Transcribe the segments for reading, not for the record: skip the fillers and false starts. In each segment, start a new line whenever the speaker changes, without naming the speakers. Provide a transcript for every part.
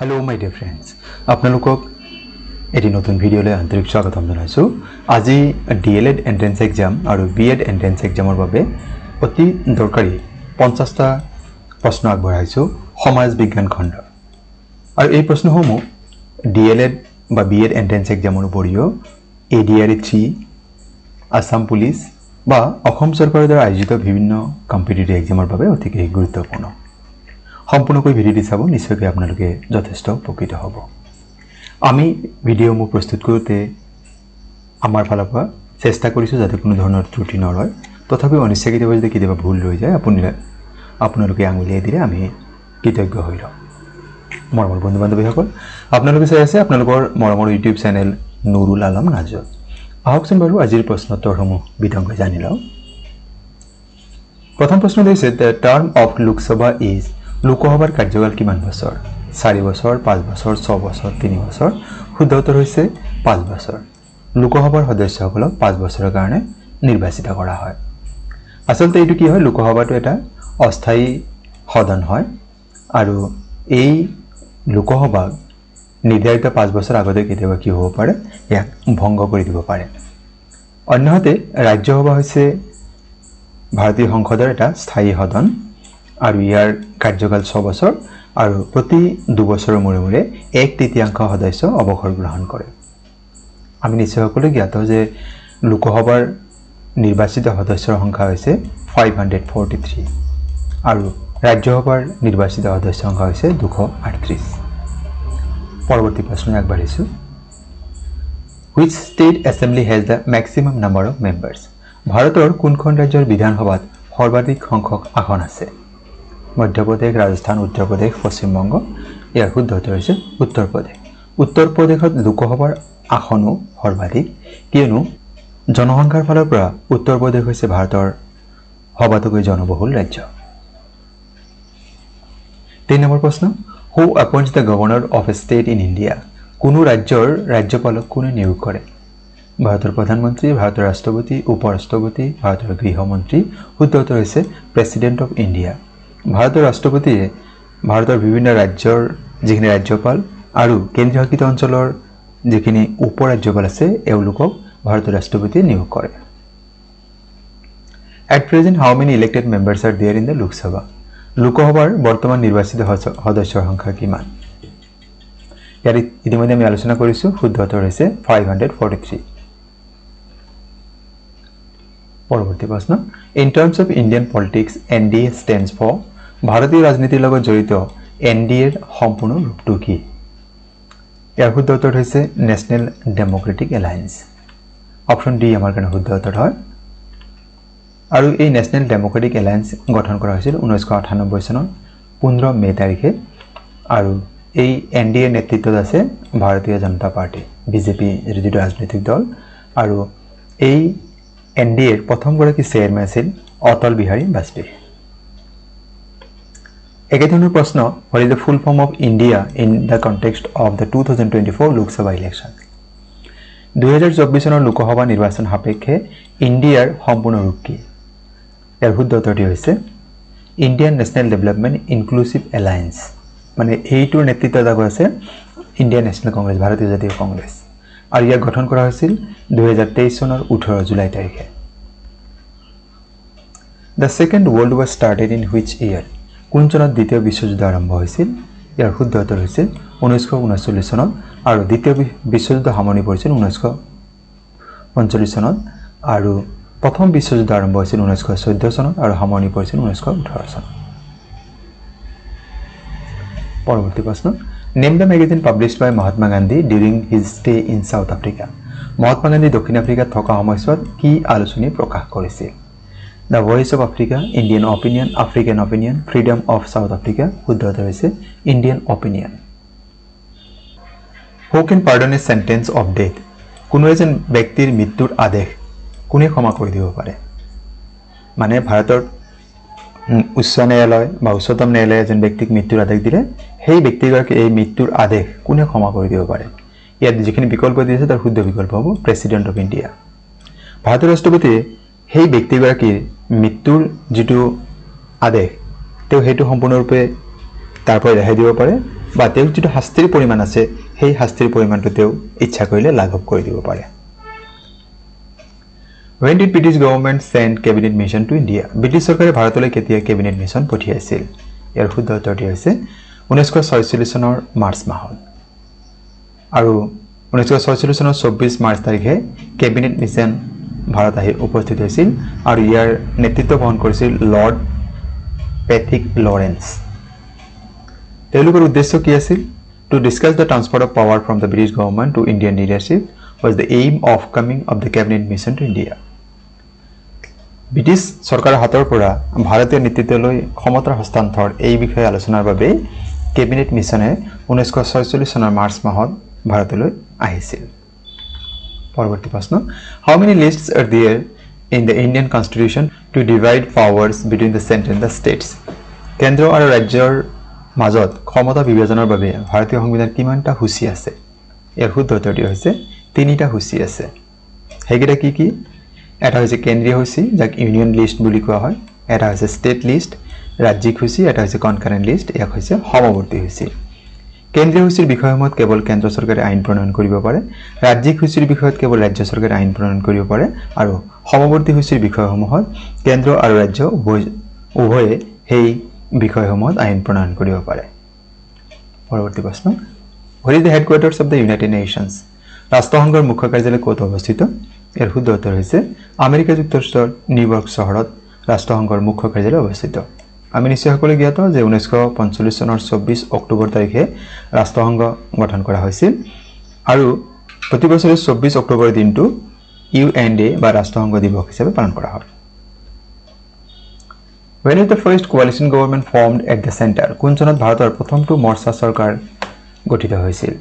Hello my dear friends, আপোনালোকক এটি নতুন ভিডিঅ'লৈ আন্তৰিক স্বাগতম জনাইছো। আজি DLED এন্ট্ৰেন্স এক্সাম আৰু BEd এন্ট্ৰেন্স এক্সামৰ বাবে অতি দৰকাৰী 50টা প্ৰশ্ন আগবঢ়াইছো সমাজ বিজ্ঞান খণ্ড। আৰু এই প্ৰশ্নসমূহ DLED বা BEd এন্ট্ৰেন্স এক্সামৰ উপৰিও ADRE 3, আসাম পুলিচ বা অসম চৰকাৰৰ দ্বাৰা আয়োজিত বিভিন্ন কম্পিটিটিভ এক্সামৰ বাবে অতিকৈ গুৰুত্বপূৰ্ণ। সম্পূৰ্ণকৈ ভিডিঅ'টি চাব, নিশ্চয়কৈ আপোনালোকে যথেষ্ট উপকৃত হ'ব। আমি ভিডিঅ'সমূহ প্ৰস্তুত কৰোঁতে আমাৰ ফালৰ পৰা চেষ্টা কৰিছোঁ যাতে কোনো ধৰণৰ ত্ৰুটি নৰয়। তথাপিও অনিচ্ছাকৃতভাৱে যদি কেতিয়াবা ভুল ৰৈ যায় আপোনালোকে আঙুলিয়াই দিলে আমি কৃতজ্ঞ হৈ লওঁ। মৰমৰ বন্ধু বান্ধৱীসকল, আপোনালোকে চাই আছে আপোনালোকৰ মৰমৰ ইউটিউব চেনেল নুৰুল আলম নাজৰ। আহকচোন বাৰু আজিৰ প্ৰশ্নোত্তৰসমূহ বিতংকৈ জানি লওঁ। প্ৰথম প্ৰশ্ন হৈছে the term of Lok Sabha is লোকসভাৰ কাৰ্যকাল কিমান বছৰ? 4 বছৰ, 5 বছৰ, 6 বছৰ, 3 বছৰ। শুদ্ধ উত্তৰ হৈছে 5 বছৰ। লোকসভাৰ সদস্যসকলক 5 বছৰৰ কাৰণে নিৰ্বাচিত কৰা হয়। আচলতে এইটো কি হয়, লোকসভাটো এটা অস্থায়ী সদন হয় আৰু এই লোকসভাক নিৰ্ধাৰিত 5 বছৰ আগতে কেতিয়াবা কি হ'ব পাৰে, ইয়াক ভংগ কৰি দিব পাৰে। অন্যহাতে ৰাজ্যসভা হৈছে ভাৰতীয় সংসদৰ এটা স্থায়ী সদন আৰু ইয়াৰ কাৰ্যকাল 6 বছৰ আৰু প্ৰতি 2 বছৰৰ মূৰে মূৰে 1/3 সদস্য অৱসৰ গ্ৰহণ কৰে। আমি নিশ্চয় সকলোৱে জ্ঞাত যে লোকসভাৰ নিৰ্বাচিত সদস্যৰ সংখ্যা হৈছে 543 আৰু ৰাজ্যসভাৰ নিৰ্বাচিত সদস্যৰ সংখ্যা হৈছে 238। পৰৱৰ্তী প্ৰশ্ন আগবাঢ়িছোঁ। Which state assembly has the maximum number of members? ভাৰতৰ কোনখন ৰাজ্যৰ বিধানসভাত সৰ্বাধিক সংখ্যক আসন আছে? মধ্যপ্ৰদেশ, ৰাজস্থান, উত্তৰ প্ৰদেশ, পশ্চিমবংগ। ইয়াৰ শুদ্ধ উত্তৰ হৈছে উত্তৰ প্ৰদেশ। উত্তৰ প্ৰদেশত লোকসভাৰ আসনো সৰ্বাধিক, কিয়নো জনসংখ্যাৰ ফালৰ পৰা উত্তৰ প্ৰদেশ হৈছে ভাৰতৰ সবাতোকৈ জনবহুল ৰাজ্য। 3 নম্বৰ প্ৰশ্ন। Who appoints the governor of a state in India? কোনো ৰাজ্যৰ ৰাজ্যপালক কোনে নিয়োগ কৰে? ভাৰতৰ প্ৰধানমন্ত্ৰী, ভাৰতৰ ৰাষ্ট্ৰপতি, উপৰাষ্ট্ৰপতি, ভাৰতৰ গৃহমন্ত্ৰী। শুদ্ধ উত্তৰ হৈছে প্ৰেচিডেণ্ট অফ ইণ্ডিয়া। ভাৰতৰ ৰাষ্ট্ৰপতিয়ে ভাৰতৰ বিভিন্ন ৰাজ্যৰ যিখিনি ৰাজ্যপাল আৰু কেন্দ্ৰীয় শাসিত অঞ্চলৰ যিখিনি উপ ৰাজ্যপাল আছে এওঁলোকক ভাৰতৰ ৰাষ্ট্ৰপতিয়ে নিয়োগ কৰে। At present, how many elected members are there in the Lok Sabha? লোকসভাৰ বৰ্তমান নিৰ্বাচিত সদস্যৰ সংখ্যা কিমান? ইয়াৰ ইতিমধ্যে আমি আলোচনা কৰিছোঁ। শুদ্ধ উত্তৰ হৈছে 543। পৰৱৰ্তী প্ৰশ্ন। In terms of Indian politics, NDA stands for? ভাৰতীয় ৰাজনীতিৰ লগত জড়িত NDAৰ সম্পূৰ্ণ ৰূপটো কি? ইয়াৰ শুদ্ধ উত্তৰ হৈছে national Democratic alliance. Option D আমাৰ কাৰণে শুদ্ধ উত্তৰ হয়। আৰু এই নেশ্যনেল ডেম'ক্ৰেটিক এলায়েন্স গঠন কৰা হৈছিল 1998 চনৰ 15 মে তাৰিখে আৰু এই NDAৰ নেতৃত্বত আছে ভাৰতীয় জনতা পাৰ্টি, বিজেপি যিটো ৰাজনৈতিক দল। আৰু এই NDAৰ প্ৰথমগৰাকী চেয়াৰমেন আছিল অটল বিহাৰী বাজপেয়ী। একেধৰণৰ প্ৰশ্ন। What is the full form of India in the context of the 2024 Lok Sabha election? 2024 চনৰ লোকসভা নিৰ্বাচন সাপেক্ষে ইণ্ডিয়াৰ সম্পূৰ্ণ ৰূপ কি? ইয়াৰ শুদ্ধ উত্তৰটি হৈছে Indian national development inclusive alliance. মানে এইটোৰ নেতৃত্বত আছে ইণ্ডিয়ান নেশ্যনেল কংগ্ৰেছ, ভাৰতীয় জাতীয় কংগ্ৰেছ। আৰু ইয়াক গঠন কৰা হৈছিল 2023 চনৰ 18 জুলাই তাৰিখে। The second world war started in which year? কোন চনত দ্বিতীয় বিশ্বযুদ্ধ আৰম্ভ হৈছিল? ইয়াৰ শুদ্ধ উত্তৰ হৈছে 1939 চনত আৰু দ্বিতীয় বিশ্বযুদ্ধ সামৰণি পৰিছিল 1945 চনত আৰু প্ৰথম বিশ্বযুদ্ধ আৰম্ভ হৈছিল 1914 চনত আৰু সামৰণি পৰিছিল 1918 চনত। পৰৱৰ্তী প্ৰশ্ন। Name the magazine published by Mahatma Gandhi during his stay in South Africa? Mahatma Gandhi দক্ষিণ আফ্ৰিকাত থকা সময়ছোৱাত কি আলোচনী প্ৰকাশ কৰিছিল? The voice of Africa, Indian opinion, African opinion, freedom of South Africa. শুদ্ধ উত্তৰ হৈছে Indian opinion. Who can pardon a sentence of death? কোনো এজন ব্যক্তিৰ মৃত্যুৰ আদেশ কোনে ক্ষমা কৰি দিব পাৰে? মানে ভাৰতৰ উচ্চ ন্যায়ালয় বা উচ্চতম ন্যায়ালয়ে এজন ব্যক্তিক মৃত্যুৰ আদেশ দিলে সেই ব্যক্তিগৰাকী এই মৃত্যুৰ আদেশ কোনে ক্ষমা কৰি দিব পাৰে? ইয়াত যিখিনি বিকল্প দিছে তাৰ শুদ্ধ বিকল্প হ'ব প্ৰেচিডেণ্ট অফ ইণ্ডিয়া। ভাৰতৰ ৰাষ্ট্ৰপতিয়ে সেই ব্যক্তিগৰাকীৰ মৃত্যুৰ যিটো আদেশ তেওঁ সেইটো সম্পূৰ্ণৰূপে তাৰ পৰা ৰেহাই দিব পাৰে বা তেওঁ যিটো শাস্তিৰ পৰিমাণ আছে সেই শাস্তিৰ পৰিমাণটো তেওঁ ইচ্ছা কৰিলে লাঘৱ কৰি দিব পাৰে When did British government send cabinet mission to India? British চৰকাৰে ভাৰতলৈ কেতিয়া cabinet mission পঠিয়াইছিল? ইয়াৰ শুদ্ধ উত্তৰটি হৈছে 1946 চনৰ মাৰ্চ মাহত। আৰু 1946 চনৰ 24 মাৰ্চ তাৰিখে cabinet mission ভাৰত আহি উপস্থিত হৈছিল আৰু ইয়াৰ নেতৃত্ব বহন কৰিছিল লৰ্ড পেথিক লৰেন্স। তেওঁলোকৰ উদ্দেশ্য কি আছিল? To discuss the transfer of power from the British government to Indian leadership was the aim of coming of the cabinet mission to India. British চৰকাৰৰ হাতৰ পৰা ভাৰতীয় নেতৃত্বলৈ ক্ষমতাৰ হস্তান্তৰ এই বিষয়ে আলোচনাৰ বাবে কেবিনেট মিছনে 1946 চনৰ মাৰ্চ মাহত ভাৰতলৈ আহিছিল। পৰৱৰ্তী প্ৰশ্ন How many lists are there in the Indian Constitution to divide powers between the center and the states? কেন্দ্ৰ আৰু ৰাজ্যৰ মাজত ক্ষমতা বিভাজনৰ বাবে ভাৰতীয় সংবিধান কিমানটা সূচী আছে? ইয়াৰ শুদ্ধ উত্তৰটি হৈছে 3টা সূচী আছে। সেইকেইটা কি কি? এটা হৈছে কেন্দ্ৰীয় সূচী যাক ইউনিয়ন লিষ্ট বুলি কোৱা হয়, এটা হৈছে ষ্টেট লিষ্ট ৰাজ্যিক সূচী, এটা হৈছে কনকাৰেন্ট লিষ্ট, ইয়াক হৈছে সমৱৰ্তী সূচী। কেন্দ্ৰীয় সূচীৰ বিষয়সমূহত কেৱল কেন্দ্ৰ চৰকাৰে আইন প্ৰণয়ন কৰিব পাৰে, ৰাজ্যিক সূচীৰ বিষয়ত কেৱল ৰাজ্য চৰকাৰে আইন প্ৰণয়ন কৰিব পাৰে আৰু সমৱৰ্তী সূচীৰ বিষয়সমূহত কেন্দ্ৰ আৰু ৰাজ্য উভয়ে সেই বিষয়সমূহত আইন প্ৰণয়ন কৰিব পাৰে। পৰৱৰ্তী প্ৰশ্ন What is the headquarters of the United Nations? ৰাষ্ট্ৰসংঘৰ মুখ্য কাৰ্যালয় ক'ত অৱস্থিত? ইয়াৰ শুদ্ধ উত্তৰ হৈছে আমেৰিকা যুক্তৰাষ্ট্ৰৰ নিউয়ৰ্ক চহৰত ৰাষ্ট্ৰসংঘৰ মুখ্য কাৰ্যালয় অৱস্থিত। আমি নিশ্চয় সকলোৱে জ্ঞাত যে 1945 চনৰ 24 অক্টোবৰ তাৰিখে ৰাষ্ট্ৰসংঘ গঠন কৰা হৈছিল আৰু প্ৰতি বছৰে 24 অক্টোবৰ দিনটো UN Day বা ৰাষ্ট্ৰসংঘ দিৱস হিচাপে পালন কৰা হয়। When was the first coalition government formed at the center? কোন চনত ভাৰতৰ প্ৰথমটো মৰ্চা চৰকাৰ গঠিত হৈছিল?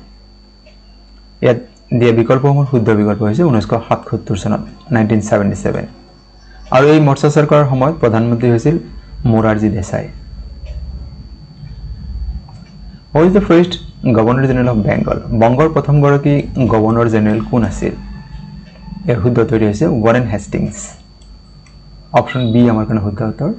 ইয়াত দিয়া বিকল্পসমূহৰ শুদ্ধ বিকল্প হৈছে 1977 চনত 1977 আৰু এই মৰ্চা চৰকাৰৰ সময়ত প্ৰধানমন্ত্ৰী হৈছিল Morarji Desai. Who is the first Governor General of Bengal? বংগৰ প্ৰথমগৰাকী গভৰ্ণৰ জেনেৰেল কোন আছিল? ইয়াৰ শুদ্ধ উত্তৰটি হৈছে ৱাৰেন হেষ্টিংছ। অপশ্যন বি আমাৰ কাৰণে শুদ্ধ উত্তৰ।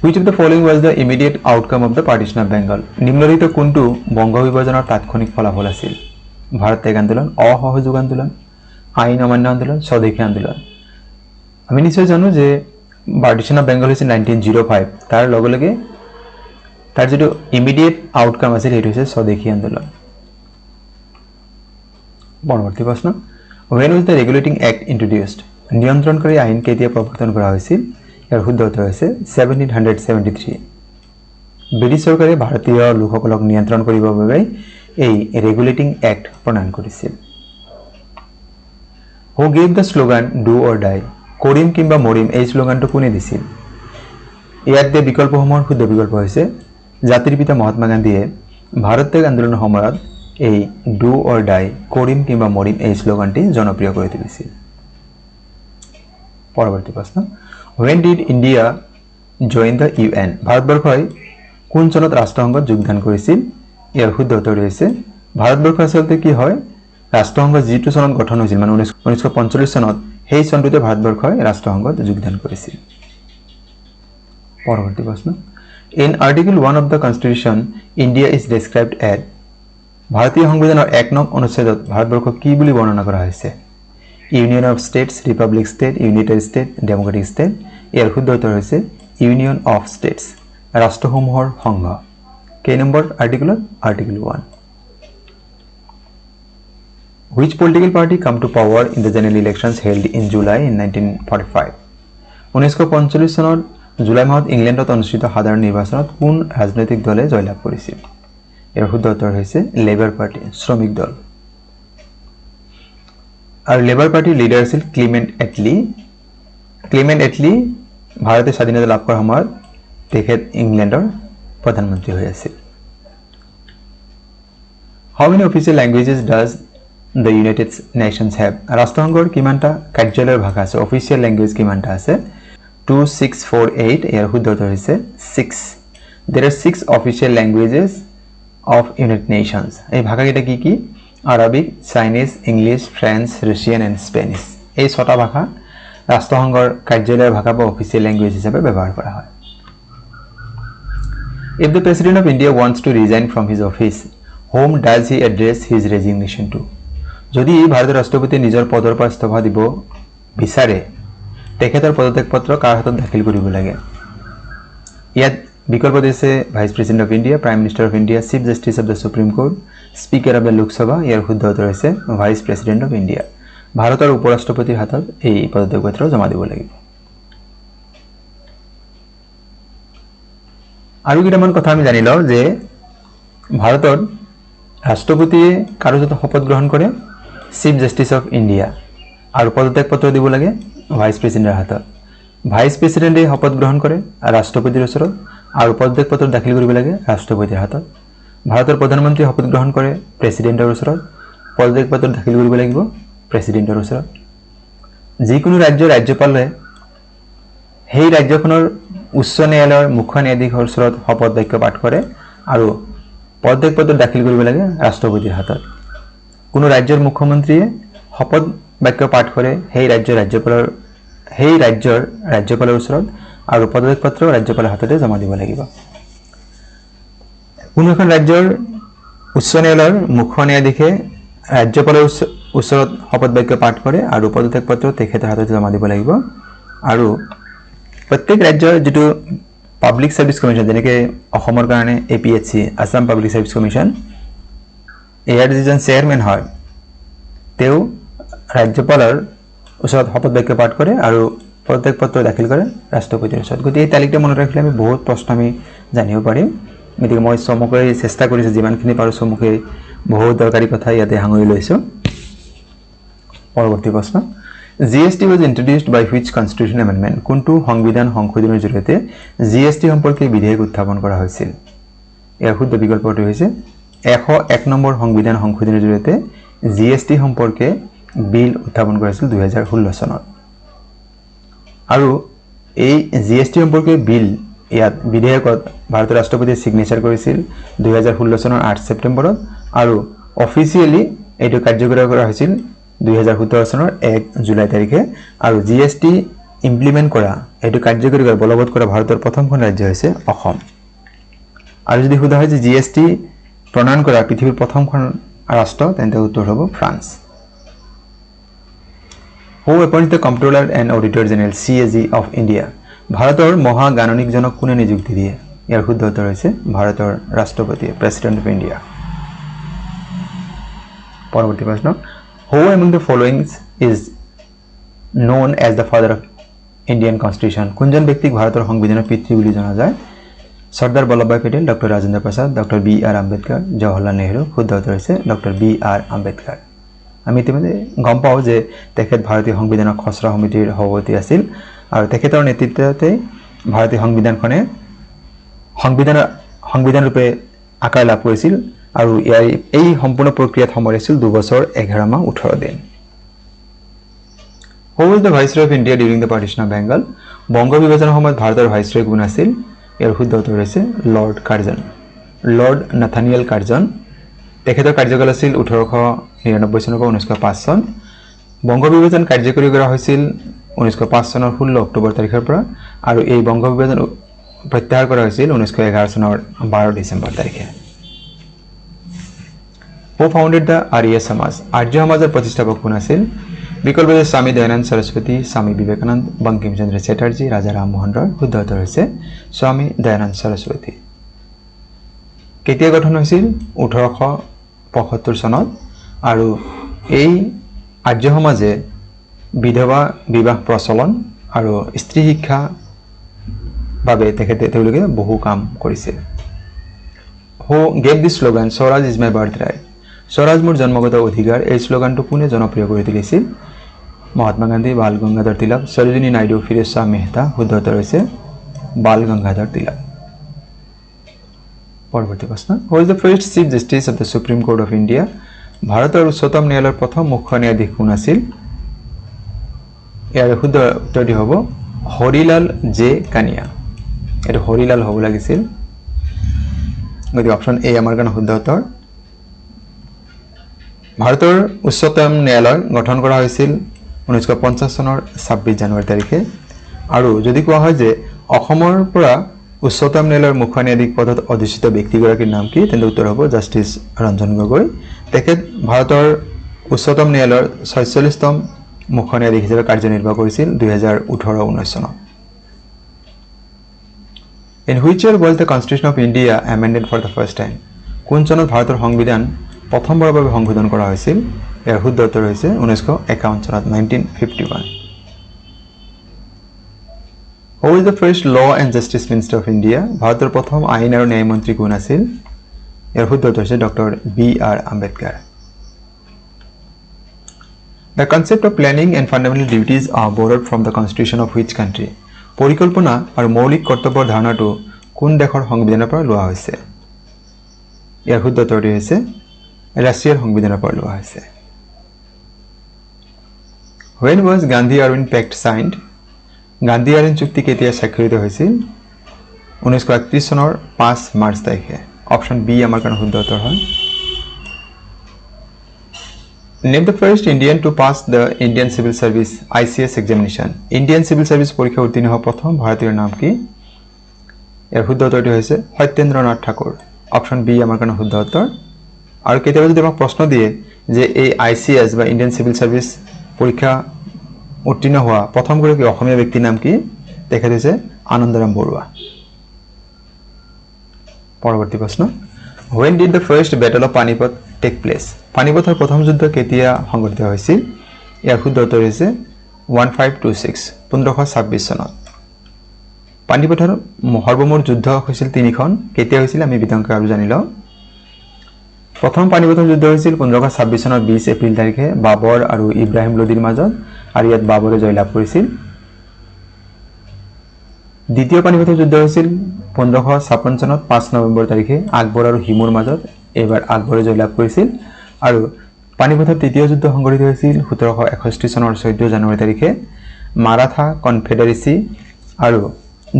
Which of the following was the immediate outcome of the partition of Bengal? নিম্নলিখিত কোনটো বংগ বিভাজনৰ তাৎক্ষণিক ফলাফল আছিল? ভাৰত ত্যাগ আন্দোলন, অসহযোগ আন্দোলন, আইন অমান্য আন্দোলন, স্বদেশী আন্দোলন। আমি নিশ্চয় জানো যে পাৰ্টিশ্যন অফ বেংগল হৈছিল 1905, তাৰ লগে লগে তাৰ যিটো ইমিডিয়েট আউটকাম আছিল সেইটো হৈছে স্বদেশী আন্দোলন। পৰৱৰ্তী প্ৰশ্ন When was the regulating act introduced? নিয়ন্ত্ৰণকাৰী আইন কেতিয়া প্ৰৱৰ্তন কৰা হৈছিল? ইয়াৰ শুদ্ধ উত্তৰ হৈছে 1773। ব্ৰিটিছ চৰকাৰে ভাৰতীয় লোকসকলক নিয়ন্ত্ৰণ কৰিবৰ বাবে এই ৰেগুলেটিং এক্ট প্ৰণয়ন কৰিছিল। Who gave the slogan do or die? কৰিম কিংবা মৰিম এই শ্লোগানটো কোনে দিছিল? ইয়াত দিয়া বিকল্পসমূহৰ শুদ্ধ বিকল্প হৈছে জাতিৰ পিতা মহাত্মা গান্ধীয়ে ভাৰত ত্যাগ আন্দোলনৰ সময়ত এই ডু অৰ ডাই কৰিম কিংবা মৰিম এই শ্লোগানটি জনপ্ৰিয় কৰি তুলিছিল। পৰৱৰ্তী প্ৰশ্ন When did India join the UN? ভাৰতবৰ্ষই কোন চনত ৰাষ্ট্ৰসংঘত যোগদান কৰিছিল? ইয়াৰ শুদ্ধ উত্তৰ হৈছে ভাৰতবৰ্ষ আচলতে কি হয় ৰাষ্ট্ৰসংঘ যিটো চনত গঠন হৈছিল মানে 1945 চনত সেই চনটোতে ভাৰতবৰ্ষই ৰাষ্ট্ৰসংঘত যোগদান কৰিছিল। পৰৱৰ্তী প্ৰশ্ন In Article 1 of the Constitution, India is described as ভাৰতীয় সংবিধানৰ 1 নং অনুচ্ছেদত ভাৰতবৰ্ষক কি বুলি বৰ্ণনা কৰা হৈছে? Union of states, republic state, united state, democratic state. ইয়াৰ শুদ্ধ উত্তৰ হৈছে ইউনিয়ন অফ ষ্টেটছ, ৰাষ্ট্ৰসমূহৰ সংঘ। কেই নম্বৰ আৰ্টিকলত? Article 1। Which political party come to power in the general elections held in July in 1945? 1945 চনত জুলাই মাহত ইংলেণ্ডত অনুষ্ঠিত সাধাৰণ নিৰ্বাচনত কোন ৰাজনৈতিক দলে জয়লাভ কৰিছিল? ইয়াৰ শুদ্ধ উত্তৰ হৈছে লেবাৰ পাৰ্টি, শ্ৰমিক দল। আৰু লেবাৰ পাৰ্টিৰ লিডাৰ আছিল ক্লিমেণ্ট এটলি। ক্লিমেণ্ট এটলি ভাৰতে স্বাধীনতা লাভ কৰাৰ সময়ত তেখেত ইংলেণ্ডৰ প্ৰধানমন্ত্ৰী হৈ আছিল। How many official languages does the United Nations have? ৰাষ্ট্ৰসংঘৰ কিমানটা কাৰ্যালয়ৰ ভাষা আছে? অফিচিয়েল লেংগুৱেজ কিমানটা আছে? 2648। ইয়াৰ শুদ্ধ উত্তৰ হৈছে 6। There are 6 official languages of United Nations. এই ভাষাকেইটা কি কি? Arabic, Chinese, English, French, Russian and Spanish. এই 6টা ভাষা ৰাষ্ট্ৰসংঘৰ কাৰ্যালয়ৰ ভাষা বা অফিচিয়েল লেংগুৱেজ হিচাপে ব্যৱহাৰ কৰা হয়। If the President of India wants to resign from his office, whom does he address his resignation to? যদি ভাৰতৰ ৰাষ্ট্ৰপতিয়ে নিজৰ পদৰ পৰা ইস্তফা দিব বিচাৰে তেখেতৰ পদত্যাগ পত্ৰ কাৰ হাতত দাখিল কৰিব লাগে ইয়াত বিকল্প দিছে vice president of India prime minister of India chief justice of the supreme court speaker of the Lok Sabha ইয়াৰ শুদ্ধ উত্তৰ হৈছে ভাইস প্ৰেসিডেন্ট অফ ইন্ডিয়া ভাৰতৰ উপৰাষ্ট্ৰপতিৰ হাতত এই পদত্যাগ পত্ৰ জমা দিব লাগিব আৰু কিটামান কথা আমি জানি লওঁ যে ভাৰতৰ ৰাষ্ট্ৰপতিয়ে কাৰ্যত শপত গ্ৰহণ কৰে চিফ জাষ্টিস অফ ইন্ডিয়া আৰু পদত্যাগ পত্ৰ দিব লাগে ভাইস প্ৰেসিডেন্টৰ হাতত ভাইস প্ৰেসিডেন্টে শপত গ্ৰহণ কৰে ৰাষ্ট্ৰপতিৰ ওচৰত আৰু পদত্যাগ পত্ৰ দাখিল কৰিব লাগে ৰাষ্ট্ৰপতিৰ হাতত ভাৰতৰ প্ৰধানমন্ত্ৰী শপত গ্ৰহণ কৰে প্ৰেসিডেন্টৰ ওচৰত পদত্যাগ পত্ৰ দাখিল কৰিব লাগিব প্ৰেসিডেন্টৰ ওচৰত যিকোনো ৰাজ্যৰ ৰাজ্যপালে সেই ৰাজ্যখনৰ উচ্চ ন্যায়ালয়ৰ মুখ্য ন্যায়াধীশৰ ওচৰত শপত বাক্য পাঠ কৰে আৰু পদত্যাগ পত্ৰ দাখিল কৰিব লাগে ৰাষ্ট্ৰপতিৰ হাতত কোনো ৰাজ্যৰ মুখ্যমন্ত্ৰীয়ে শপত বাক্য পাঠ কৰে সেই ৰাজ্যৰ ৰাজ্যপালৰ ওচৰত আৰু পদত্যাগ পত্ৰ ৰাজ্যপালৰ হাততে জমা দিব লাগিব কোনো এখন ৰাজ্যৰ উচ্চ ন্যায়ালয়ৰ মুখ্য ন্যায়াধীশে ৰাজ্যপালৰ ওচৰত শপত বাক্য পাঠ কৰে আৰু পদত্যাগ পত্ৰ তেখেতৰ হাততে জমা দিব লাগিব আৰু প্ৰত্যেক ৰাজ্যৰ যেটো পাব্লিক সাৰ্ভিস কমিশন যেনেকৈ অসমৰ কাৰণে APSC Assam public service commission ইয়াৰ যিজন চেয়াৰম্যান হয় তেও ৰাজ্যপালৰ ওচৰত শপত বাক্য পাঠ কৰে আৰু পদত্যাগ পত্ৰ দাখিল কৰে ৰাষ্ট্ৰপতিৰ ওচৰত গতি এই তালিকা মনত ৰাখিলে আমি বহুত প্ৰশ্ন আমি জানিব পাৰিম গতিকে মই সমকৈ চেষ্টা কৰিছো যিমানখিনি পাৰো সমকৈ বহুত দৰকাৰী কথা ইয়াতে হাঙৰি লৈছো পৰৱৰ্তী প্ৰশ্ন GST was introduced by which constitutional amendment কোনটো সংবিধান সংশোধনৰ জৰিয়তে GST সম্পৰ্কে বিধেয়ক উত্থাপন কৰা হৈছিল ইয়াৰ শুদ্ধ বিকল্পটো হৈছে 101 নম্বৰ সংবিধান সংশোধনৰ জৰিয়তে GST সম্পৰ্কে বিল উত্থাপন কৰা হৈছিল 2016 চনত আৰু এই GST সম্পৰ্কে বিল ইয়াত বিধেয়কত ভাৰতৰ ৰাষ্ট্ৰপতিয়ে সিগনেচাৰ কৰিছিল 2016 চনৰ 8 ছেপ্টেম্বৰত আৰু অফিচিয়েলি এটো কাৰ্যকৰী কৰা হৈছিল 2017 চনৰ 1 জুলাই তাৰিখে আৰু GST ইমপ্লিমেন্ট কৰা এটো কাৰ্যকৰী কৰা বলবৎ কৰা ভাৰতৰ প্ৰথমখন ৰাজ্য হৈছে অসম আৰু যদি সোধা হয় যে GST প্ৰণয়ন কৰা পৃথিৱীৰ প্ৰথমখন ৰাষ্ট্ৰ তেন্তে উত্তৰ হ'ব France Who appointed the Comptroller and Auditor General CAG of India ভাৰতৰ মহা গাণনিকজনক কোনে নিযুক্তি দিয়ে ইয়াৰ শুদ্ধ উত্তৰ হৈছে ভাৰতৰ ৰাষ্ট্ৰপতি প্ৰেসিডেন্ট অফ ইন্ডিয়া পৰৱৰ্তী প্ৰশ্ন Who among the following is known as the father of Indian Constitution কোনজন ব্যক্তিক ভাৰতৰ সংবিধানৰ পিতৃ বুলি জনা যায় সৰ্দাৰ Vallabhbhai Patel doctor Rajendra Prasad doctor BR. Ambedkar Jawaharlal Nehru শুদ্ধ উত্তৰ হৈছে ডক্টৰ বি.আৰ. আম্বেদকাৰ আমি ইতিমধ্যে গম পাওঁ যে তেখেত ভাৰতীয় সংবিধানৰ খচৰা সমিতিৰ সভাপতি আছিল আৰু তেখেতৰ নেতৃত্বতে ভাৰতীয় সংবিধানখনে সংবিধান ৰূপে আকাৰ লাভ কৰিছিল আৰু এই সম্পূৰ্ণ প্ৰক্ৰিয়াত সময় আছিল 2 বছৰ 11 মাহ 18 দিন Who was the Viceroy of India during the partition of Bengal Banga বিভাজনৰ সময়ত ভাৰতৰ ভাইসৰয় কোন আছিল ইয়াৰ শুদ্ধ উত্তৰ হৈছে lord Curzon lord Nathaniel Curzon তেখেতৰ কাৰ্যকাল আছিল 1899 চনৰ পৰা 1905 চন বংগ বিভাজন কাৰ্যকৰী কৰা হৈছিল 1905 চনৰ 16 অক্টোবৰ তাৰিখৰ পৰা আৰু এই বংগ বিভাজন প্ৰত্যাহাৰ কৰা হৈছিল 1911 চনৰ 12 ডিসেম্বৰ তাৰিখে Who founded the Arya Samaj আৰ্য সমাজৰ প্ৰতিষ্ঠাপক কোন আছিল বিকল্প আছে স্বামী দয়ানন্দ সৰস্বতী স্বামী বিবেকানন্দ বঙ্কিম চন্দ্ৰ চ্যাটাৰ্জী ৰাজা ৰামমোহন ৰয় শুদ্ধ উত্তৰ হৈছে স্বামী দয়ানন্দ সৰস্বতী কেতিয়া গঠন হৈছিল 1875 চনত আৰু এই আৰ্য সমাজে বিধৱা বিবাহ প্ৰচলন আৰু স্ত্ৰী শিক্ষা বাবে তেওঁলোকে বহু কাম কৰিছিল Who gave the slogan Swaraj is my birthright Swaraj মোৰ জন্মগত অধিকাৰ এই স্লোগানটো কোনে জনপ্ৰিয় কৰি তুলিছিল মহাত্মা গান্ধী বাল গংগাধৰ তিলক সৰোজিনী নাইডু ফিৰোজ শাহ মেহতা শুদ্ধ উত্তৰ হৈছে বাল গংগাধৰ তিলক পৰৱৰ্তী প্ৰশ্ন Who is the first chief justice of the Supreme Court of India ভাৰতৰ উচ্চতম ন্যায়ালয়ৰ প্ৰথম মুখ্য ন্যায়াধীশ কোন আছিল ইয়াৰ শুদ্ধ উত্তৰটি হ'ব হৰিলাল জে কানিয়া এটো হৰিলাল হ'ব লাগিছিল গতি অপচন এ আমাৰ কাৰণে শুদ্ধ উত্তৰ ভাৰতৰ উচ্চতম ন্যায়ালয় গঠন কৰা হৈছিল 1950 চনৰ 26 জানুৱাৰী তাৰিখে আৰু যদি কোৱা হয় যে অসমৰ পৰা উচ্চতম ন্যায়ালয়ৰ মুখ্য ন্যায়াধীশ পদত অধিষ্ঠিত ব্যক্তিগৰাকীৰ নাম কি তেন্তে উত্তৰ হ'ব জাষ্টিছ ৰঞ্জন গগৈ তেখেত ভাৰতৰ উচ্চতম ন্যায়ালয়ৰ 46তম মুখ্য ন্যায়াধীশ হিচাপে কাৰ্যনিৰ্বাহ কৰিছিল 2018-19 চনত In which year was the Constitution of India amended for the first time? কোন চনত ভাৰতৰ সংবিধান প্ৰথমবাৰৰ বাবে সংশোধন কৰা হৈছিল ইয়াৰ শুদ্ধ উত্তৰ হৈছে 1951 চনত 1951 Who is the first Law and Justice Minister of India? ভাৰতৰ প্ৰথম আইন আৰু ন্যায় মন্ত্ৰী কোন আছিল ইয়াৰ শুদ্ধ উত্তৰ হৈছে doctor B.R. Ambedkar The concept of planning and fundamental duties are borrowed from the constitution of which country? পৰিকল্পনা আৰু মৌলিক কৰ্তব্যৰ ধাৰণাটো কোন দেশৰ সংবিধানৰ পৰা লোৱা হৈছে ইয়াৰ শুদ্ধ উত্তৰটো হৈছে ৰাছিয়াৰ সংবিধানৰ পৰা লোৱা হৈছে When was Gandhi-Irwin Pact signed? গান্ধী-আইৰণ চুক্তি কেতিয়া স্বাক্ষৰিত হৈছিল 1931 চনৰ 5 মাৰ্চ তাৰিখে অপচন বি আমাৰ কাৰণে শুদ্ধ উত্তৰ হয় Name the first Indian to pass the Indian Civil Service ICS examination. Indian Civil Service পৰীক্ষা উত্তীৰ্ণ হোৱা প্ৰথম ভাৰতীয়ৰ নাম কি? ইয়াৰ শুদ্ধ উত্তৰটো হৈছে সত্যেন্দ্ৰনাথ ঠাকুৰ। অপচন বি আমাৰ কাৰণে শুদ্ধ উত্তৰ। আৰু কেতিয়াবা যদি আমাক প্ৰশ্ন দিয়ে যে এই ICS বা Indian Civil Service পৰীক্ষা উত্তীৰ্ণ হোৱা প্ৰথমগৰাকী অসমীয়া ব্যক্তিৰ নাম কি? তেখেত হৈছে আনন্দৰাম বৰুৱা। পৰৱৰ্তী প্ৰশ্ন When did the first Battle of Panipat take place? পানিপথৰ প্ৰথম যুদ্ধ কেতিয়া সংঘটিত হৈছিল ইয়াৰ শুদ্ধ উত্তৰ হৈছে 1526 1526 চনত পানিপথৰ সৰ্বমুঠ যুদ্ধ হৈছিল 3খন কেতিয়া হৈছিল আমি বিতংক আৰু জানি লওঁ প্ৰথম পানিপথৰ যুদ্ধ হৈছিল 1526 চনৰ 20 এপ্ৰিল তাৰিখে বাবৰ আৰু ইব্ৰাহিম লোদিৰ মাজত আৰু ইয়াত বাবৰে জয়লাভ কৰিছিল দ্বিতীয় পানিপথৰ যুদ্ধ হৈছিল 1556 চনত 5 নৱেম্বৰ তাৰিখে আকবৰ আৰু হিমুৰ মাজত এবাৰ আকবৰে জয়লাভ কৰিছিল আৰু পানিপথৰ তৃতীয় যুদ্ধ সংঘটিত হৈছিল 1761 চনৰ 14 জানুৱাৰী তাৰিখে মাৰাঠা কনফেডাৰেসি আৰু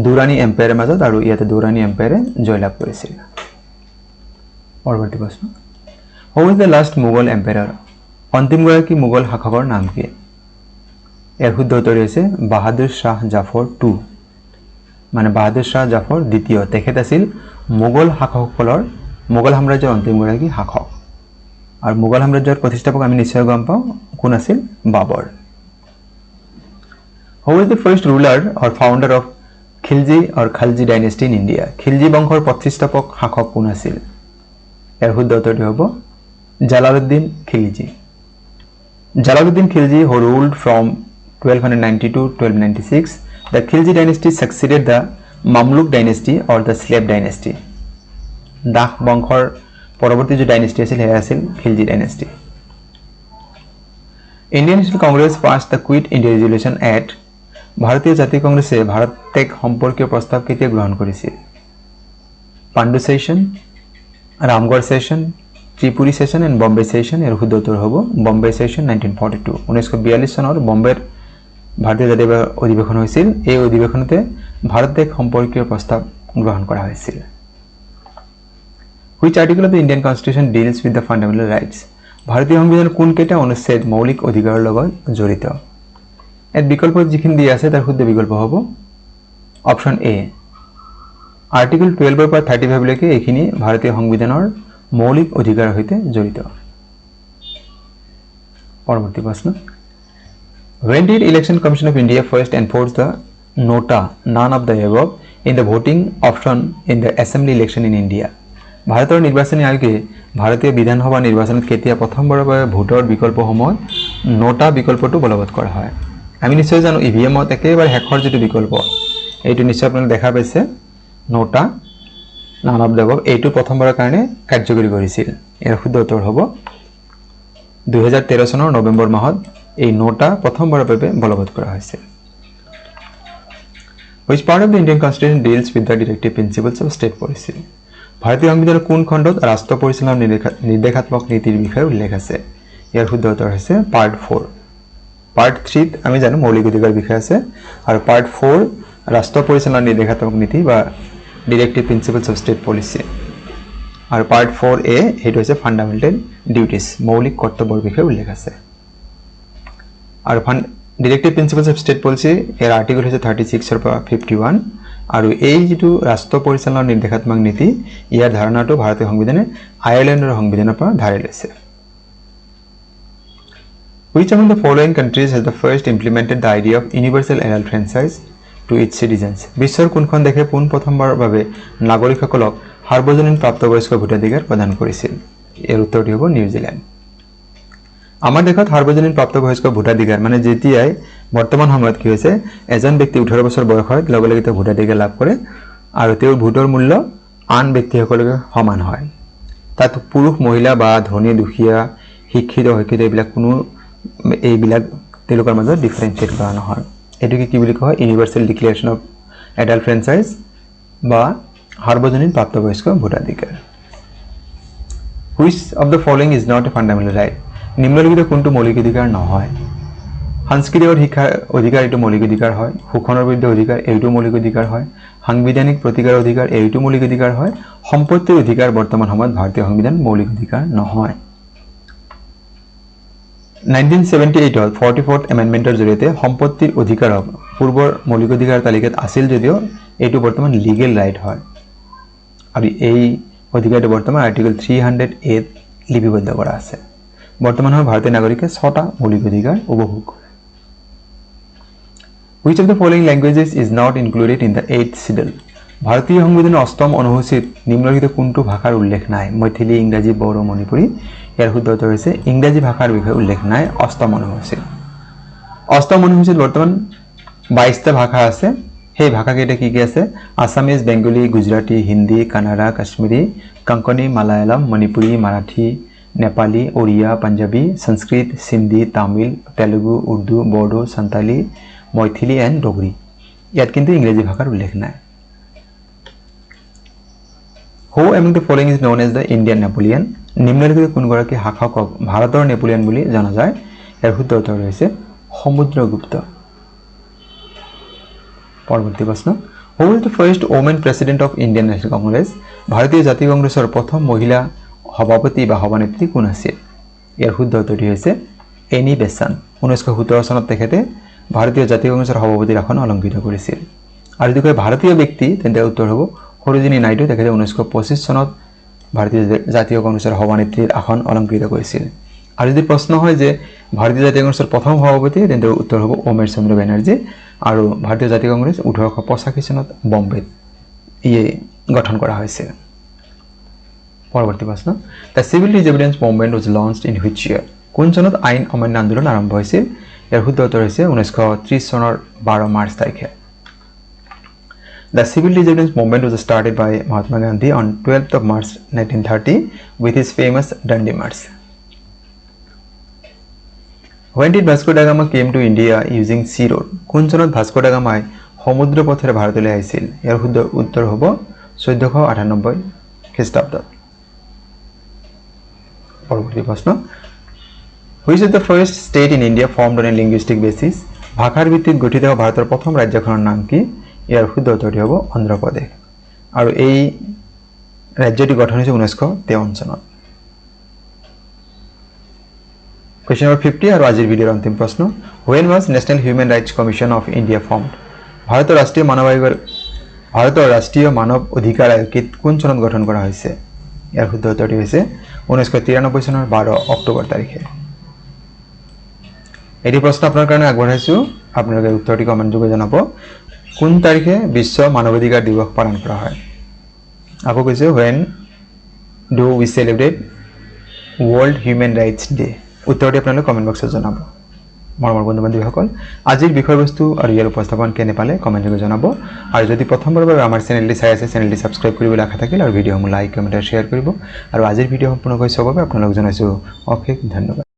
দুৰাণী এম্পায়াৰৰ মাজত আৰু ইয়াতে দুৰাণী এম্পায়াৰে জয়লাভ কৰিছিল পৰৱৰ্তী প্ৰশ্ন Who is the last Mughal emperor? অন্তিমগৰাকী Mughal শাসকৰ নাম কি ইয়াৰ শুদ্ধ উত্তৰ হৈছে বাহাদুৰ শাহ জাফৰ 2 মানে বাহাদুৰ শাহ জাফৰ দ্বিতীয় তেখেত আছিল মোগল শাসকসকলৰ মোগল সাম্ৰাজ্যৰ অন্তিমগৰাকী শাসক আৰু মোগল সাম্ৰাজ্যৰ প্ৰতিষ্ঠাপক আমি নিশ্চয় গম পাওঁ কোন আছিল বাবৰ Who is the first ruler or founder of Khilji or Khalji dynasty in India? Khilji বংশৰ প্ৰতিষ্ঠাপক শাসক কোন আছিল ইয়াৰ শুদ্ধ উত্তৰটো হ'ব Jalaluddin Khilji Jalaluddin Khilji who ruled from 1290 to 1296 the Khilji dynasty succeeded the Mamluk dynasty or the slave dynasty দাহ বংশৰ পৰৱৰ্তী যে ডাইনেষ্টি আছিল হেয়া আছিল Khilji dynasty Indian National Congress passed the Quit India Resolution Act ভাৰতীয় জাতীয় কংগ্ৰেছে ভাৰত ত্যাগ সম্পৰ্কীয় প্ৰস্তাৱ কেতিয়া গ্ৰহণ কৰিছিল Pandu session Ramgarh session Tripuri session and Bombay session এৰ শুদ্ধ উত্তৰ হ'ব বম্বে সেশন 1942 1942 চনৰ বম্বেৰ ভাৰতীয় জাতীয় অধিৱেশন হৈছিল এই অধিৱেশনতে ভাৰত ত্যাগ সম্পৰ্কীয় প্ৰস্তাৱ গ্ৰহণ কৰা হৈছিল Which article of the Indian Constitution deals with the fundamental rights? ভাৰতীয় সংবিধানৰ কোন কেইটা অনুচ্ছেদ মৌলিক অধিকাৰৰ লগত জড়িত এত বিকল্প যিখিনি দিয়া আছে তাৰ শুদ্ধ বিকল্প হ'ব অপচন এ আৰ্টিকল 12 ৰ পৰা 35 লৈকে এইখিনি ভাৰতীয় সংবিধানৰ মৌলিক অধিকাৰৰ সৈতে জড়িত পৰৱৰ্তী প্ৰশ্ন When did Election Commission of India first enforce the nota none of the above in the voting option in the assembly election in India? ভাৰতৰ নিৰ্বাচনী আয়োগে ভাৰতীয় বিধানসভা নিৰ্বাচনত কেতিয়া প্ৰথমবাৰৰ বাবে ভোটৰ বিকল্পসমূহত নোটা বিকল্পটো বলবৎ কৰা হয় আমি নিশ্চয় জানো ইভিএমত একেবাৰে শেষৰ যেটো বিকল্প এইটো নিশ্চয় আপোনালোকে দেখা পাইছে নোটা none of the above এইটো প্ৰথমবাৰৰ কাৰণে কাৰ্যকৰী কৰিছিল ইয়াৰ শুদ্ধ উত্তৰ হ'ব 2013 চনৰ নৱেম্বৰ মাহত এই নোটা প্ৰথমবাৰৰ বাবে বলবৎ কৰা হৈছিল Which part of the Indian Constitution deals with the directive principles of state policy? ভাৰতীয় সংবিধানৰ কোন খণ্ডত ৰাষ্ট্ৰ পৰিচালনাৰ নিৰ্দেশাত্মক নীতিৰ বিষয়ে উল্লেখ আছে ইয়াৰ শুদ্ধ উত্তৰ হৈছে পাৰ্ট 4 পাৰ্ট 3 আমি জানো মৌলিক অধিকাৰ বিষয় আছে আৰু পাৰ্ট 4 ৰাষ্ট্ৰ পৰিচালনাৰ নিৰ্দেশাত্মক নীতি বা directive principles of state policy আৰু পাৰ্ট 4a হেতু হৈছে ফান্ডামেন্টাল ডিউটিজ মৌলিক কৰ্তব্যৰ বিষয়ে উল্লেখ আছে আৰু directive principles of state policy এৰ আৰ্টিকল হৈছে 36 ৰ পৰা 51 আৰু এই যেটো ৰাষ্ট্ৰ পৰিচালনা নিৰ্দেশাত্মক নীতি ইয়াৰ ধাৰণাটো ভাৰতীয় সংবিধানে আয়াৰলেণ্ডৰ সংবিধানৰ পৰা ধাৰে লৈছে Which among the following countries has the first implemented the idea of universal adult franchise to its citizens? বিশ্বৰ কোনখন দেশে পোন প্ৰথমবাৰৰ বাবে নাগৰিকসকলক সাৰ্বজনীন প্ৰাপ্তবয়স্ক ভোটাধিকাৰ প্ৰদান কৰিছিল? ইয়াৰ উত্তৰটি হ'ব নিউজিলেণ্ড। আমাৰ দেশত সাৰ্বজনীন প্ৰাপ্তবয়স্ক ভোটাধিকাৰ মানে যেতিয়াই বৰ্তমান সময়ত কি হৈছে এজন ব্যক্তি 18 বছৰ বয়সত লগে লগে ভোটাধিকাৰ লাভ কৰে আৰু তেওঁৰ ভোটৰ মূল্য আন ব্যক্তিসকলকে সমান হয়। তাত পুৰুষ মহিলা বা ধনী দুখীয়া শিক্ষিত অশিক্ষিত এইবিলাক কোনো এইবিলাক তেওঁলোকৰ মাজত ডিফাৰেন্সিয়েট কৰা নহয় এটোকে কি বুলি কোৱা ইউনিভাৰ্সেল ডিক্লেৰেশন অফ এডাল্ট ফ্ৰেঞ্চাইজ বা সাৰ্বজনীন প্ৰাপ্তবয়স্ক ভোটাধিকাৰ Which of the following is not a fundamental right নিম্নলিখিত কোনটো মৌলিক অধিকাৰ নহয় সাংস্কৃতিক শিক্ষাৰ অধিকাৰ এটো মৌলিক অধিকাৰ হয় শোষণৰ বিৰুদ্ধে অধিকাৰ এইটো মৌলিক অধিকাৰ হয় সাংবিধানিক প্ৰতিকাৰ অধিকাৰ এইটো মৌলিক অধিকাৰ হয় সম্পত্তিৰ অধিকাৰ বৰ্তমান সময়ত ভাৰতীয় সংবিধান মৌলিক অধিকাৰ নহয় 1978 44th এমেন্ডমেন্টৰ জৰিয়তে সম্পত্তিৰ অধিকাৰক পূৰ্বৰ মৌলিক অধিকাৰ তালিকাত আছিল যদিও এইটো বৰ্তমান লিগেল ৰাইট হয় আৰু এই অধিকাৰটো বৰ্তমান আৰ্টিকল 308 লিপিবদ্ধ কৰা আছে বৰ্তমান ভাৰতীয় নাগৰিকে 6টা মৌলিক অধিকাৰ উপভোগ কৰে Which of the following languages is not included in the 8th schedule ভাৰতীয় সংবিধানৰ 8ম অনুসূচীত নিম্নলিখিত কোনটো ভাষাৰ উল্লেখ নাই মৈথিলী ইংৰাজী বড়ো মণিপুৰী ইয়াৰ শুদ্ধ উত্তৰ হৈছে ইংৰাজী ভাষাৰ বিষয়ে উল্লেখ নাই 8ম অনুসূচীত 8ম অনুসূচীত বৰ্তমান 22টা ভাষা আছে সেই ভাষা কেইটা কি কি আছে আসামিজ বেঙ্গলী গুজৰাটী হিন্দী কানাড়া কাশ্মীৰী কঙ্কণী মালায়ালাম মণিপুৰী মাৰাঠী নেপালী ওড়িয়া পাঞ্জাবী সংস্কৃত সিন্ধি তামিল তেলুগু উৰ্দু বড়ো সান্তালী মৈথিলী এণ্ড ডগৰী ইয়াত কিন্তু ইংৰাজী ভাষাৰ উল্লেখ নাই Who among the following is known as the Indian Napoleon? নিম্নলিখিত কোনগৰাকী শাসকক ভাৰতৰ নেপোলিয়ন বুলি জনা যায় ইয়াৰ শুদ্ধ উত্তৰ হৈছে সমুদ্ৰগুপ্ত পৰৱৰ্তী প্ৰশ্ন Who is the first woman president of Indian National Congress? ভাৰতীয় জাতীয় কংগ্ৰেছৰ প্ৰথম মহিলা সভাপতি বা সভানেত্ৰী কোন আছিল ইয়াৰ শুদ্ধ উত্তৰটি হৈছে এনি বেসান্ত 1917 চনত তেখেতে ভাৰতীয় জাতীয় কংগ্ৰেছৰ সভাপতিৰ আসন অলংকৃত কৰিছিল আৰু যদি ভাৰতীয় ব্যক্তি তেন্তে উত্তৰ হ'ব সৰোজিনী নাইডু তেখেতে 1925 চনত ভাৰতীয় জাতীয় কংগ্ৰেছৰ সভানেত্ৰীৰ আসন অলংকৃত কৰিছিল আৰু যদি প্ৰশ্ন হয় যে ভাৰতীয় জাতীয় কংগ্ৰেছৰ প্ৰথম সভাপতি তেন্তে উত্তৰ হ'ব ওমেৰ চন্দ্ৰ বেনাৰ্জী আৰু ভাৰতীয় জাতীয় কংগ্ৰেছ 1885 চনত বম্বেত গঠন কৰা হৈছিল পৰৱৰ্তী প্ৰশ্ন The civil disobedience movement was launched in which year কোন চনত আইন অমান্য আন্দোলন আৰম্ভ হৈছিল ইয়াৰ শুদ্ধ উত্তৰ হৈছে 1930 চনৰ 12 মাৰ্চ তাৰিখে The civil disobedience movement was started by Mahatma Gandhi on 12th of March 1930 with his famous Dandi March. When did Vasco da Gama came to India using sea road? কোন চনত ভাস্কো দা গামাই সমুদ্ৰ পথেৰে ভাৰতলৈ আহিছিল ইয়াৰ শুদ্ধ উত্তৰ হ'ব 1498 খ্ৰীষ্টাব্দত পৰৱৰ্তী প্ৰশ্ন Which is the first state in India formed on a linguistic basis? ভাষাৰ ভিত্তিত গঠিত ভাৰতৰ প্ৰথম ৰাজ্যখনৰ নাম কি ইয়াৰ শুদ্ধ উত্তৰটি হ'ব অন্ধ্ৰ প্ৰদেশ আৰু এই ৰাজ্যটি গঠন হৈছে 1953 চনত Question number 50 আৰু আজিৰ ভিডিঅ'ৰ অন্তিম প্ৰশ্ন When was National Human Rights Commission of India formed? ভাৰতৰ ৰাষ্ট্ৰীয় মানৱ অধিকাৰ আয়োগ কোন চনত গঠন কৰা হৈছে ইয়াৰ শুদ্ধ উত্তৰটি হৈছে 1993 চনৰ 12 অক্টোবৰ তাৰিখে এটি প্ৰশ্ন আপোনাৰ কাৰণে আগবঢ়াইছো আপোনালোকে উত্তৰটি কমেন্ট যোগে জনাব কোন তাৰিখে বিশ্ব মানৱ অধিকাৰ দিৱস পালন কৰা হয় আকৌ কৈছে when do we celebrate World Human Rights Day উত্তৰটি আপোনালোকে কমেন্ট বক্সত জনাব মৰমৰ বন্ধু-বান্ধৱীসকল আজিৰ বিষয়বস্তু আৰু ইয়াৰ উপস্থাপন কেনে পালে কমেন্ট যোগে জনাব আৰু যদি প্ৰথমবাৰৰ বাবে আমাৰ চেনেলটি চাই আছে চেনেলটি সাবস্ক্ৰাইব কৰিবলৈ আশা থাকিল আৰু ভিডিঅ'সমূহ লাইক কমেন্ট আৰু শেয়াৰ কৰিব আৰু আজিৰ ভিডিঅ' সম্পূৰ্ণকৈ চাবৰ বাবে আপোনালোক জনাইছো অশেষ ধন্যবাদ